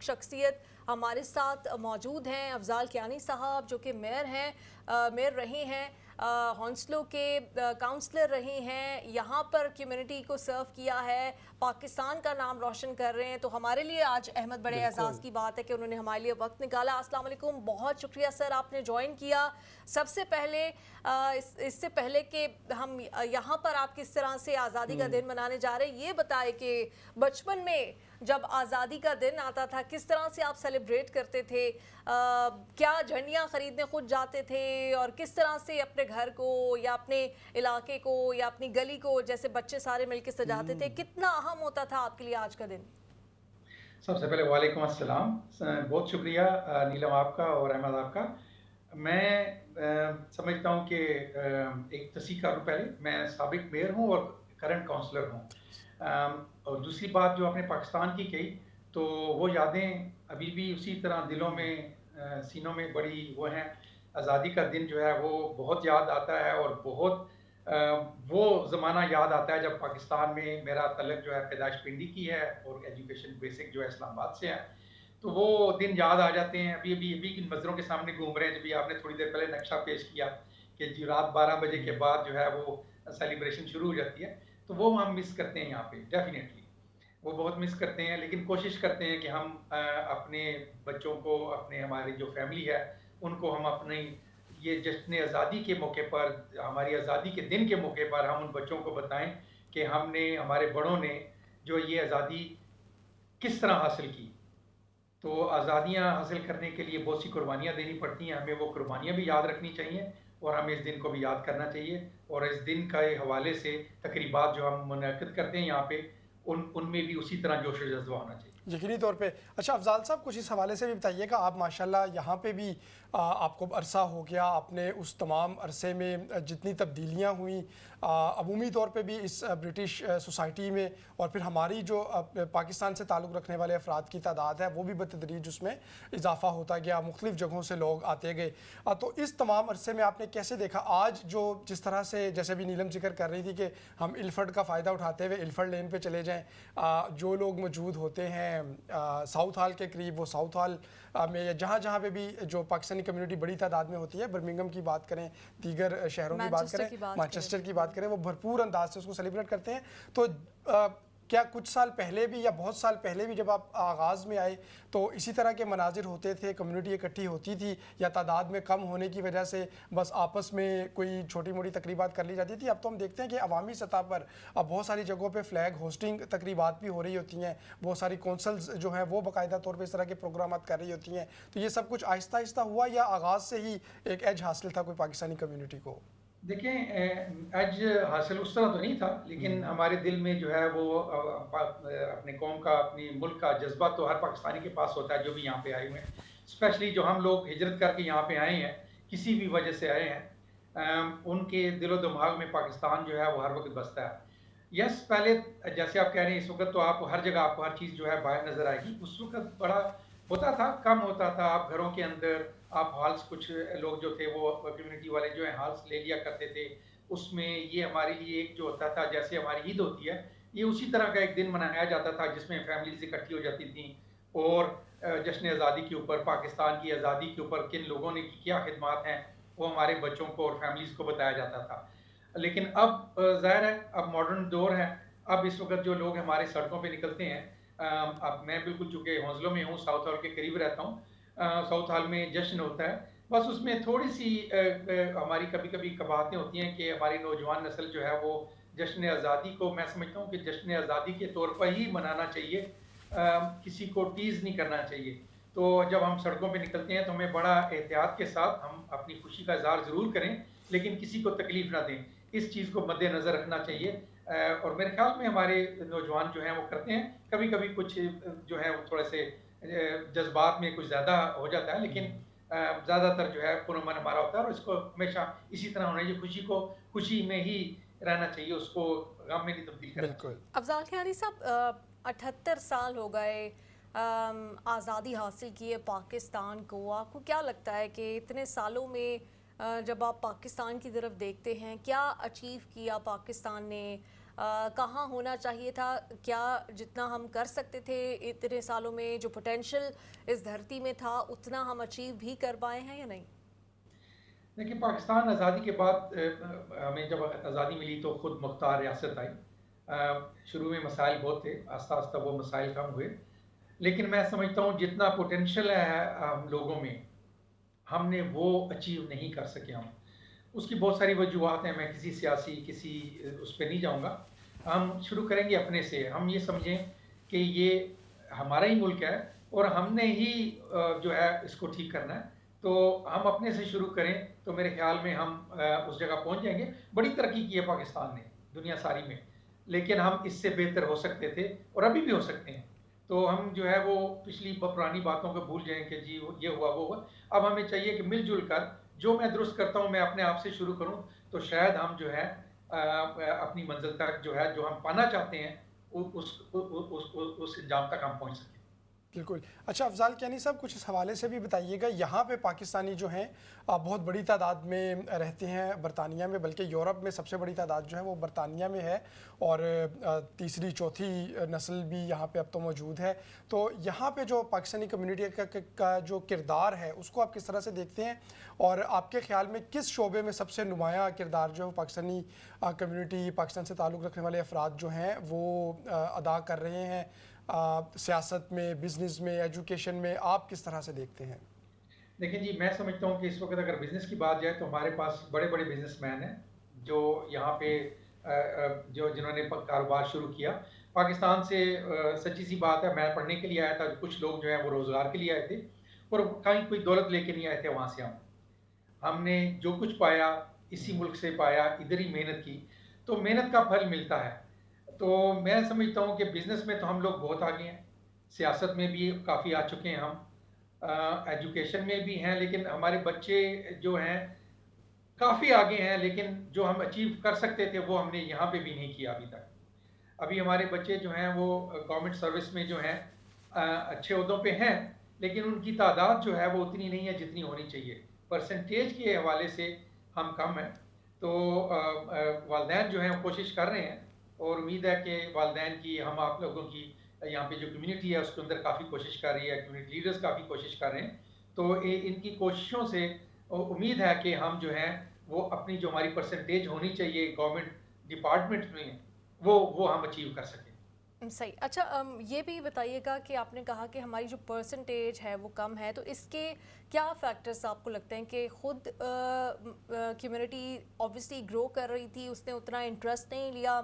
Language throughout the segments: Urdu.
ایک شخصیت ہمارے ساتھ موجود ہیں، افضال کیانی صاحب، جو کہ میئر رہے ہیں، ہونسلو کے کاؤنسلر رہے ہیں، یہاں پر کمیونٹی کو سرو کیا ہے، پاکستان کا نام روشن کر رہے ہیں. تو ہمارے لیے آج احمد بڑے اعزاز کی بات ہے کہ انہوں نے ہمارے لیے وقت نکالا. السلام علیکم، بہت شکریہ سر آپ نے جوائن کیا. سب سے پہلے اس سے پہلے کہ ہم یہاں پر آپ کس طرح سے آزادی کا دن منانے جا رہے ہیں، یہ بتائے کہ بچپن میں جب آزادی کا دن آتا تھا کس طرح سے آپ سیلیبریٹ کرتے تھے؟ کیا جھنڈیاں خریدنے خود جاتے تھے اور کس طرح سے اپنے گھر کو یا اپنے علاقے کو یا اپنی گلی کو جیسے بچے سارے مل کے سجاتے تھے؟ کتنا اہم ہوتا تھا آپ کے لیے آج کا دن؟ سب سے پہلے وعلیکم السلام. بہت شکریہ نیلم آپ کا اور احمد آپ کا. میں سمجھتا ہوں کہ ایک 80 سال پہلے میں سابق میئر ہوں اور کرنٹ کاؤنسلر ہوں. اور دوسری بات جو آپ نے پاکستان کی کہی تو وہ یادیں ابھی بھی اسی طرح دلوں میں سینوں میں بڑی وہ ہیں. آزادی کا دن جو ہے وہ بہت یاد آتا ہے اور بہت وہ زمانہ یاد آتا ہے جب پاکستان میں میرا تعلق جو ہے پیدائش پنڈی کی ہے اور ایجوکیشن بیسک جو ہے اسلام آباد سے ہے. تو وہ دن یاد آ جاتے ہیں. ابھی کی نظروں کے سامنے گھوم رہے ہیں. جب آپ نے تھوڑی دیر پہلے نقشہ پیش کیا کہ جی رات 12 بجے کے بعد جو ہے وہ سیلیبریشن شروع ہو جاتی ہے، تو وہ ہم مس کرتے ہیں یہاں پہ ڈیفینیٹلی. وہ بہت مس کرتے ہیں، لیکن کوشش کرتے ہیں کہ ہم اپنے بچوں کو، ہماری جو فیملی ہے ان کو ہم اپنی یہ جشن آزادی کے موقع پر، ہماری آزادی کے دن کے موقع پر ہم ان بچوں کو بتائیں کہ ہم نے، ہمارے بڑوں نے جو یہ آزادی کس طرح حاصل کی. تو آزادیاں حاصل کرنے کے لیے بہت سی قربانیاں دینی پڑتی ہیں. ہمیں وہ قربانیاں بھی یاد رکھنی چاہیے اور ہمیں اس دن کو بھی یاد کرنا چاہیے. اور اس دن کے حوالے سے تقریبات جو ہم منعقد کرتے ہیں یہاں پہ، ان میں بھی اسی طرح جوش و جذبہ ہونا چاہیے. یقینی طور پہ. اچھا افضال صاحب، کچھ اس حوالے سے بھی بتائیے گا. آپ ماشاءاللہ یہاں پہ بھی آپ کو عرصہ ہو گیا، آپ نے اس تمام عرصے میں جتنی تبدیلیاں ہوئیں عمومی طور پہ بھی اس برٹش سوسائٹی میں، اور پھر ہماری جو پاکستان سے تعلق رکھنے والے افراد کی تعداد ہے وہ بھی بتدریج اس میں اضافہ ہوتا گیا، مختلف جگہوں سے لوگ آتے گئے. تو اس تمام عرصے میں آپ نے کیسے دیکھا آج جو جس طرح سے، جیسے بھی نیلم ذکر کر رہی تھی کہ ہم الفرڈ کا فائدہ اٹھاتے ہوئے الفرڈ لین پہ چلے جائیں، جو لوگ موجود ہوتے ہیں ساؤتھ ہال کے قریب، وہ ساؤتھ ہال میں یا جہاں جہاں پہ بھی جو پاکستانی کمیونٹی بڑی تعداد میں ہوتی ہے، برمنگھم کی بات کریں، دیگر شہروں کی بات کریں، مانچسٹر کی بات کریں، وہ بھرپور انداز سے اس کو سیلیبریٹ کرتے ہیں. تو کیا کچھ سال پہلے بھی یا بہت سال پہلے بھی جب آپ آغاز میں آئے تو اسی طرح کے مناظر ہوتے تھے، کمیونٹی اکٹھی ہوتی تھی، یا تعداد میں کم ہونے کی وجہ سے بس آپس میں کوئی چھوٹی موٹی تقریبات کر لی جاتی تھی؟ اب تو ہم دیکھتے ہیں کہ عوامی سطح پر اب بہت ساری جگہوں پہ فلیگ ہوسٹنگ تقریبات بھی ہو رہی ہوتی ہیں، بہت ساری کونسلز جو ہیں وہ باقاعدہ طور پہ اس طرح کے پروگرامات کر رہی ہوتی ہیں. تو یہ سب کچھ آہستہ آہستہ ہوا یا آغاز سے ہی ایک ایج حاصل تھا کوئی پاکستانی کمیونٹی کو؟ دیکھیں، ایج حاصل اس طرح تو نہیں تھا، لیکن ہمارے دل میں جو ہے وہ اپنے قوم کا، اپنی ملک کا جذبہ تو ہر پاکستانی کے پاس ہوتا ہے جو بھی یہاں پہ آئے ہوئے ہیں. اسپیشلی جو ہم لوگ ہجرت کر کے یہاں پہ آئے ہیں، کسی بھی وجہ سے آئے ہیں، ان کے دل و دماغ میں پاکستان جو ہے وہ ہر وقت بستا ہے. یس، پہلے جیسے آپ کہہ رہے ہیں اس وقت تو آپ ہر جگہ آپ کو ہر چیز جو ہے باہر نظر آئے گی. اس وقت بڑا ہوتا تھا، کم ہوتا تھا. آپ گھروں کے اندر آپ ہالس، کچھ لوگ جو تھے وہ کمیونٹی والے جو ہیں ہالس لے لیا کرتے تھے. اس میں یہ ہمارے لیے ایک جو ہوتا تھا، جیسے ہماری عید ہوتی ہے، یہ اسی طرح کا ایک دن منایا جاتا تھا جس میں فیملیز اکٹھی ہو جاتی تھیں اور جشن آزادی کے اوپر، پاکستان کی آزادی کے اوپر کن لوگوں نے کیا خدمات ہیں وہ ہمارے بچوں کو اور فیملیز کو بتایا جاتا تھا. لیکن اب ظاہر ہے اب ماڈرن دور ہے. اب اس وقت جو لوگ ہمارے سڑکوں پہ نکلتے ہیں، اب میں بالکل چونکہ ہونسلوں میں ہوں، ساؤتھ ہال کے قریب رہتا ہوں، ساؤتھ ہال میں جشن ہوتا ہے. بس اس میں تھوڑی سی ہماری کبھی کبھی قباحتیں ہوتی ہیں کہ ہماری نوجوان نسل جو ہے وہ جشن آزادی کو، میں سمجھتا ہوں کہ جشن آزادی کے طور پر ہی منانا چاہیے، کسی کو ٹیز نہیں کرنا چاہیے. تو جب ہم سڑکوں پہ نکلتے ہیں تو ہمیں بڑا احتیاط کے ساتھ ہم اپنی خوشی کا اظہار ضرور کریں، لیکن کسی کو تکلیف نہ دیں. اس چیز کو مد نظر رکھنا چاہیے. اور میرے خیال میں ہمارے نوجوان جو ہیں وہ کرتے ہیں. کبھی کبھی کچھ جو ہے وہ تھوڑے سے جذبات میں کچھ زیادہ ہو جاتا ہے، لیکن زیادہ تر جو ہے پرامن ہمارا ہوتا ہے. اور اس کو ہمیشہ اسی طرح ہونا چاہیے. خوشی کو خوشی میں ہی رہنا چاہیے، اس کو غم میں نہیں تبدیل کرنا چاہیے. افضال کیانی صاحب، 78 سال ہو گئے آزادی حاصل کی ہے پاکستان کو. آپ کو کیا لگتا ہے کہ اتنے سالوں میں جب آپ پاکستان کی طرف دیکھتے ہیں، کیا اچیو کیا پاکستان نے؟ کہاں ہونا چاہیے تھا؟ کیا جتنا ہم کر سکتے تھے اتنے سالوں میں، جو پوٹینشل اس دھرتی میں تھا، اتنا ہم اچیو بھی کر پائے ہیں یا نہیں؟ دیکھیں، پاکستان آزادی کے بعد ہمیں جب آزادی ملی تو خود مختار ریاست آئی۔ شروع میں مسائل بہت تھے، آہستہ آہستہ وہ مسائل کم ہوئے، لیکن میں سمجھتا ہوں جتنا پوٹینشل ہے ہم لوگوں میں، ہم نے وہ اچیو نہیں کر سکے ہم۔ اس کی بہت ساری وجوہات ہیں، میں کسی سیاسی کسی اس پہ نہیں جاؤں گا۔ ہم شروع کریں گے اپنے سے۔ ہم یہ سمجھیں کہ یہ ہمارا ہی ملک ہے اور ہم نے ہی جو ہے اس کو ٹھیک کرنا ہے، تو ہم اپنے سے شروع کریں تو میرے خیال میں ہم اس جگہ پہنچ جائیں گے۔ بڑی ترقی کی ہے پاکستان نے دنیا ساری میں، لیکن ہم اس سے بہتر ہو سکتے تھے اور ابھی بھی ہو سکتے ہیں۔ تو ہم جو ہے وہ پچھلی پرانی باتوں کو بھول جائیں کہ جی یہ ہوا وہ ہوا۔ اب ہمیں چاہیے کہ مل جل کر جو میں درست کرتا ہوں میں اپنے آپ سے شروع کروں، تو شاید ہم جو ہے اپنی منزل تک جو ہے جو ہم پانا چاہتے ہیں اس انجام تک ہم پہنچ سکیں۔ بالکل۔ اچھا افضال کیانی صاحب، کچھ اس حوالے سے بھی بتائیے گا، یہاں پہ پاکستانی جو ہیں بہت بڑی تعداد میں رہتے ہیں برطانیہ میں، بلکہ یورپ میں سب سے بڑی تعداد جو ہے وہ برطانیہ میں ہے، اور تیسری چوتھی نسل بھی یہاں پہ اب تو موجود ہے۔ تو یہاں پہ جو پاکستانی کمیونٹی کا جو کردار ہے اس کو آپ کس طرح سے دیکھتے ہیں، اور آپ کے خیال میں کس شعبے میں سب سے نمایاں کردار جو ہے وہ پاکستانی کمیونٹی، پاکستان سے تعلق رکھنے والے افراد جو ہیں وہ ادا کر رہے ہیں؟ سیاست میں، بزنس میں، ایجوکیشن میں آپ کس طرح سے دیکھتے ہیں؟ دیکھیں جی، میں سمجھتا ہوں کہ اس وقت اگر بزنس کی بات جائے تو ہمارے پاس بڑے بڑے بزنس مین ہیں جو یہاں پہ جنہوں نے کاروبار شروع کیا پاکستان سے۔ سچی سی بات ہے، میں پڑھنے کے لیے آیا تھا، کچھ لوگ جو ہیں وہ روزگار کے لیے آئے تھے اور کہیں کوئی دولت لے کے نہیں آئے تھے وہاں سے۔ ہم نے جو کچھ پایا اسی ملک سے پایا، ادھر ہی محنت کی، تو محنت کا پھل ملتا ہے۔ تو میں سمجھتا ہوں کہ بزنس میں تو ہم لوگ بہت آگے ہیں، سیاست میں بھی کافی آ چکے ہیں ہم، ایجوکیشن میں بھی ہیں، لیکن ہمارے بچے جو ہیں کافی آگے ہیں، لیکن جو ہم اچیو کر سکتے تھے وہ ہم نے یہاں پہ بھی نہیں کیا ابھی تک۔ ابھی ہمارے بچے جو ہیں وہ گورنمنٹ سروس میں جو ہیں اچھے عہدوں پہ ہیں، لیکن ان کی تعداد جو ہے وہ اتنی نہیں ہے جتنی ہونی چاہیے۔ پرسنٹیج کے حوالے سے ہم کم ہیں، تو والدین جو ہیں وہ کوشش کر رہے ہیں، اور امید ہے کہ والدین کی، ہم آپ لوگوں کی یہاں پہ جو کمیونٹی ہے اس کے اندر کافی کوشش کر رہی ہے، کمیونٹی لیڈرز کافی کوشش کر رہے ہیں، تو ان کی کوششوں سے امید ہے کہ ہم جو ہیں وہ اپنی جو ہماری پرسنٹیج ہونی چاہیے گورنمنٹ ڈپارٹمنٹ میں وہ ہم اچیو کر سکیں۔ صحیح۔ اچھا یہ بھی بتائیے گا کہ آپ نے کہا کہ ہماری جو پرسنٹیج ہے وہ کم ہے، تو اس کے کیا فیکٹرز آپ کو لگتے ہیں؟ کہ خود کمیونٹی آبویسلی گرو کر رہی تھی، اس نے اتنا انٹرسٹ نہیں لیا،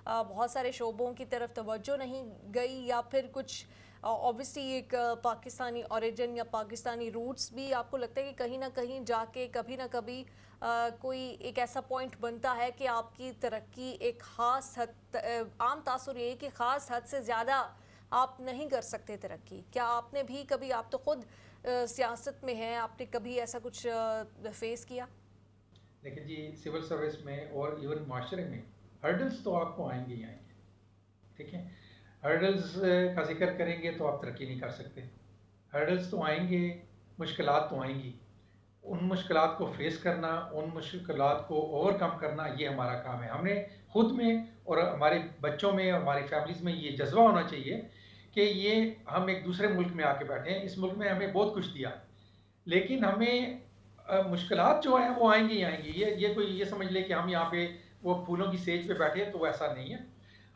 بہت سارے شعبوں کی طرف توجہ نہیں گئی، یا پھر کچھ آبویسلی ایک پاکستانی اوریجن یا پاکستانی روٹس بھی آپ کو لگتا ہے کہ کہیں نہ کہیں جا کے کبھی نہ کبھی کوئی ایک ایسا پوائنٹ بنتا ہے کہ آپ کی ترقی ایک خاص حد، عام تاثر یہ ہے کہ خاص حد سے زیادہ آپ نہیں کر سکتے ترقی؟ کیا آپ نے بھی کبھی، آپ تو خود سیاست میں ہیں، آپ نے کبھی ایسا کچھ فیس کیا؟ دیکھیں جی، سول سروس میں اور ایون معاشرے میں ہرڈلز تو آپ کو آئیں گے ہی آئیں گے، ٹھیک ہے؟ ہرڈلز کا ذکر کریں گے تو آپ ترقی نہیں کر سکتے۔ ہرڈلز تو آئیں گے، مشکلات تو آئیں گی، ان مشکلات کو فیس کرنا، ان مشکلات کو اوور کم کرنا، یہ ہمارا کام ہے۔ ہم نے خود میں اور ہمارے بچوں میں، ہماری فیملیز میں یہ جذبہ ہونا چاہیے کہ یہ ہم ایک دوسرے ملک میں آ کے بیٹھے ہیں، اس ملک میں ہمیں بہت کچھ دیا، لیکن ہمیں مشکلات جو ہیں وہ آئیں گی ہی آئیں گی۔ یہ کوئی یہ سمجھ لے کہ ہم یہاں پہ وہ پھولوں کی سیج پہ بیٹھے ہیں، تو ایسا نہیں ہے۔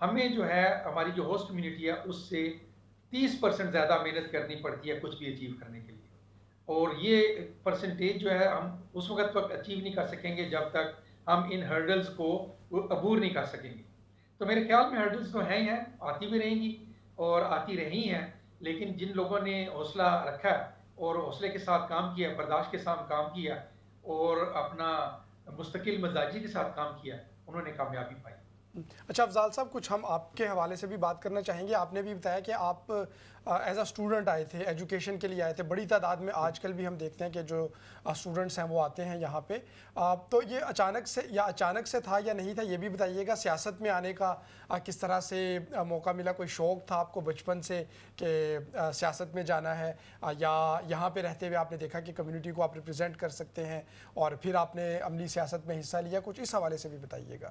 ہمیں جو ہے ہماری جو ہوسٹ کمیونٹی ہے اس سے 30% زیادہ محنت کرنی پڑتی ہے کچھ بھی اچیو کرنے کے لیے، اور یہ پرسنٹیج جو ہے ہم اس وقت تک اچیو نہیں کر سکیں گے جب تک ہم ان ہرڈلز کو عبور نہیں کر سکیں گے۔ تو میرے خیال میں ہرڈلز تو ہیں ہی ہیں، آتی بھی رہیں گی اور آتی رہی ہیں، لیکن جن لوگوں نے حوصلہ رکھا اور حوصلے کے ساتھ کام کیا، برداشت کے ساتھ کام کیا اور اپنا مستقل مزاجی کے ساتھ کام کیا، انہوں نے کامیابی پائی۔ اچھا افضال صاحب، کچھ ہم آپ کے حوالے سے بھی بات کرنا چاہیں گے۔ آپ نے بھی بتایا کہ آپ ایز اے اسٹوڈنٹ آئے تھے، ایجوکیشن کے لیے آئے تھے، بڑی تعداد میں آج کل بھی ہم دیکھتے ہیں کہ جو اسٹوڈنٹس ہیں وہ آتے ہیں یہاں پہ، تو یہ اچانک سے تھا یا نہیں تھا، یہ بھی بتائیے گا۔ سیاست میں آنے کا کس طرح سے موقع ملا؟ کوئی شوق تھا آپ کو بچپن سے کہ سیاست میں جانا ہے، یا یہاں پہ رہتے ہوئے آپ نے دیکھا کہ کمیونٹی کو آپ ریپرزینٹ کر سکتے ہیں اور پھر آپ نے عملی سیاست میں حصہ لیا؟ کچھ اس حوالے سے بھی بتائیے گا۔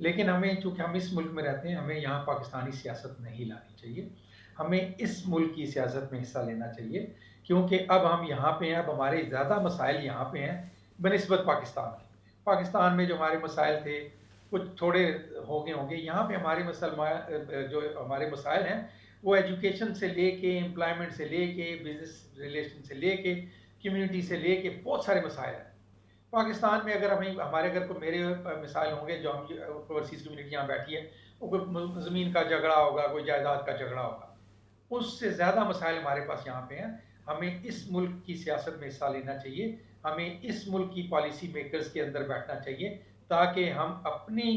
لیکن ہمیں چونکہ ہم اس ملک میں رہتے ہیں ہمیں یہاں پاکستانی سیاست نہیں لانی چاہیے، ہمیں اس ملک کی سیاست میں حصہ لینا چاہیے، کیونکہ اب ہم یہاں پہ ہیں، اب ہمارے زیادہ مسائل یہاں پہ ہیں بنسبت پاکستان کے۔ پاکستان میں جو ہمارے مسائل تھے کچھ تھوڑے ہوں گے، یہاں پہ ہمارے جو ہمارے مسائل ہیں وہ ایجوکیشن سے لے کے، امپلائمنٹ سے لے کے، بزنس ریلیشن سے لے کے، کمیونٹی سے لے کے بہت سارے مسائل ہیں۔ پاکستان میں اگر ہمارے اگر کوئی میرے مسائل ہوں گے جو ہم اوورسیز کمیونٹی یہاں بیٹھی ہے، وہ کوئی زمین کا جھگڑا ہوگا، کوئی جائیداد کا جھگڑا ہوگا، اس سے زیادہ مسائل ہمارے پاس یہاں پہ ہیں۔ ہمیں اس ملک کی سیاست میں حصہ لینا چاہیے، ہمیں اس ملک کی پالیسی میکرز کے اندر بیٹھنا چاہیے، تاکہ ہم اپنی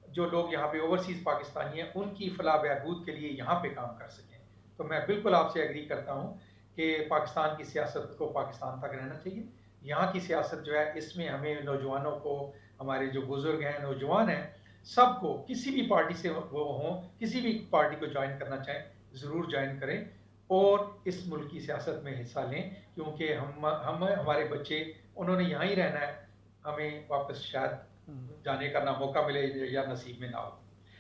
جو لوگ یہاں پہ اوورسیز پاکستانی ہیں ان کی فلاح بہبود کے لیے یہاں پہ کام کر سکیں۔ تو میں بالکل آپ سے ایگری کرتا ہوں کہ پاکستان کی سیاست کو پاکستان تک رہنا چاہیے، یہاں کی سیاست جو ہے اس میں ہمیں نوجوانوں کو، ہمارے جو بزرگ ہیں، نوجوان ہیں، سب کو کسی بھی پارٹی سے وہ ہوں، کسی بھی پارٹی کو جوائن کرنا چاہیں ضرور جوائن کریں اور اس ملک کی سیاست میں حصہ لیں، کیونکہ ہمارے بچے انہوں نے یہاں ہی رہنا ہے، ہمیں واپس شاید جانے کا نہ موقع ملے یا نصیب میں نہ ہو۔